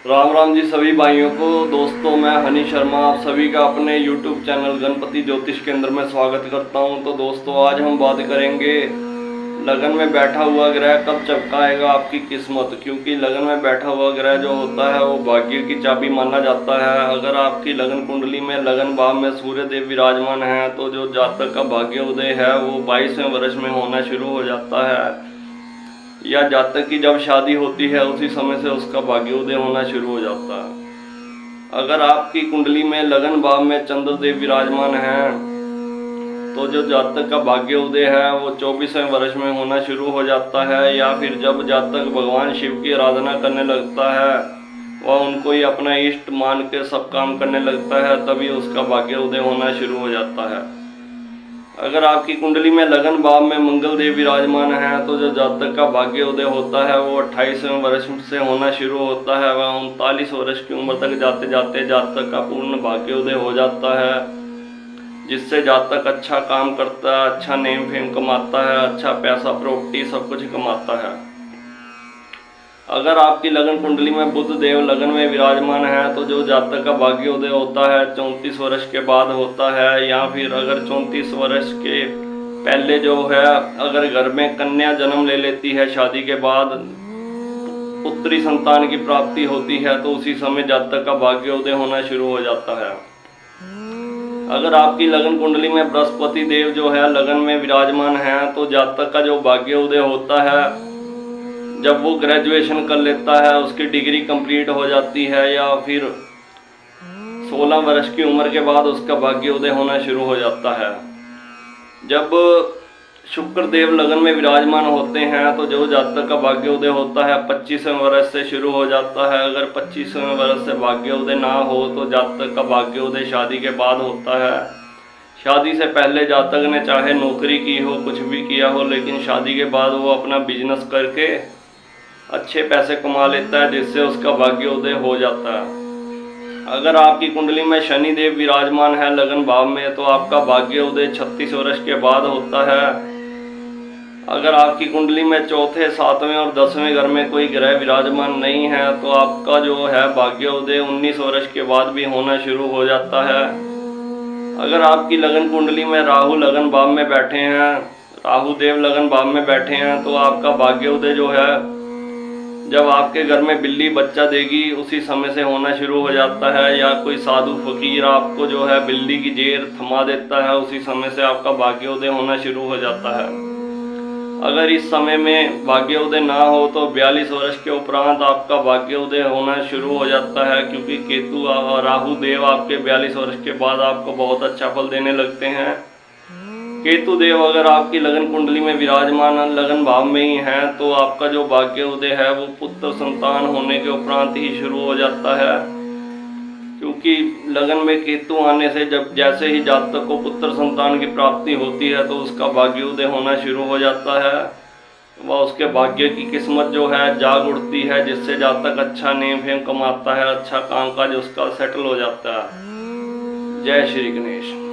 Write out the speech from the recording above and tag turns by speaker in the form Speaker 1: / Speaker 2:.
Speaker 1: राम राम जी सभी भाइयों को। दोस्तों मैं हनी शर्मा आप सभी का अपने YouTube चैनल गणपति ज्योतिष केंद्र में स्वागत करता हूं। तो दोस्तों आज हम बात करेंगे लगन में बैठा हुआ ग्रह कब चमकाएगा आपकी किस्मत, क्योंकि लगन में बैठा हुआ ग्रह जो होता है वो भाग्य की चाबी माना जाता है। अगर आपकी लगन कुंडली में लगन भाव में सूर्य देव विराजमान है तो जो जातक का भाग्य उदय है वो 22वें वर्ष में होना शुरू हो जाता है, या जातक की जब शादी होती है उसी समय से उसका भाग्योदय होना शुरू हो जाता है। अगर आपकी कुंडली में लगन भाव में चंद्रदेव विराजमान है तो जो जातक का भाग्योदय है वो 24वें वर्ष में होना शुरू हो जाता है, या फिर जब जातक भगवान शिव की आराधना करने लगता है वह उनको ही अपना इष्ट मान के सब काम करने लगता है, तभी उसका भाग्योदय होना शुरू हो जाता है। अगर आपकी कुंडली में लगन भाव में मंगल देव विराजमान है तो जो जातक का भाग्य उदय होता है वो 28वें वर्ष से होना शुरू होता है। वह 39 वर्ष की उम्र तक जाते जाते जातक का पूर्ण भाग्य उदय हो जाता है, जिससे जातक अच्छा काम करता है, अच्छा नेम फेम कमाता है, अच्छा पैसा प्रॉपर्टी सब कुछ कमाता है। अगर आपकी लगन कुंडली में बुध देव लगन में विराजमान है तो जो जातक का भाग्योदय होता है 34 वर्ष के बाद होता है, या फिर अगर 34 वर्ष के पहले जो है अगर घर में कन्या जन्म ले लेती है, शादी के बाद पुत्री संतान की प्राप्ति होती है तो उसी समय जातक का भाग्योदय होना शुरू हो जाता है। अगर आपकी लगन कुंडली में बृहस्पति देव जो है लगन में विराजमान है तो जातक का जो भाग्योदय होता है जब वो ग्रेजुएशन कर लेता है, उसकी डिग्री कंप्लीट हो जाती है, या फिर 16 वर्ष की उम्र के बाद उसका भाग्योदय होना शुरू हो जाता है। जब शुक्र देव लगन में विराजमान होते हैं तो जो जातक का भाग्योदय होता है 25वें वर्ष से शुरू हो जाता है। अगर 25वें वर्ष से भाग्योदय ना हो तो जातक का भाग्योदय शादी के बाद होता है। शादी से पहले जातक ने चाहे नौकरी की हो, कुछ भी किया हो, लेकिन शादी के बाद वो अपना बिजनेस करके अच्छे पैसे कमा लेता है, जिससे उसका भाग्योदय हो जाता है। अगर आपकी कुंडली में शनि देव विराजमान है लगन भाव में तो आपका भाग्योदय 36 वर्ष के बाद होता है। अगर आपकी कुंडली में चौथे, 7वें और 10वें घर में कोई ग्रह विराजमान नहीं है तो आपका जो है भाग्योदय 19 वर्ष के बाद भी होना शुरू हो जाता है। अगर आपकी लगन कुंडली में राहु लगन भाव में बैठे हैं, राहु देव लगन भाव में बैठे हैं तो आपका भाग्योदय जो है जब आपके घर में बिल्ली बच्चा देगी उसी समय से होना शुरू हो जाता है, या कोई साधु फकीर आपको जो है बिल्ली की जेर थमा देता है उसी समय से आपका भाग्योदय होना शुरू हो जाता है। अगर इस समय में भाग्योदय ना हो तो 42 वर्ष के उपरांत आपका भाग्योदय होना शुरू हो जाता है, क्योंकि केतु और राहु देव आपके 42 वर्ष के बाद आपको बहुत अच्छा फल देने लगते हैं। केतु देव अगर आपकी लगन कुंडली में विराजमान लगन भाव में ही है तो आपका जो भाग्योदय है वो पुत्र संतान होने के उपरांत ही शुरू हो जाता है, क्योंकि लगन में केतु आने से जब जैसे ही जातक को पुत्र संतान की प्राप्ति होती है तो उसका भाग्योदय होना शुरू हो जाता है। वह उसके भाग्य की किस्मत जो है जाग उठती है, जिससे जातक अच्छा नेम फेम कमाता है, अच्छा कामकाज उसका सेटल हो जाता है। जय श्री गणेश।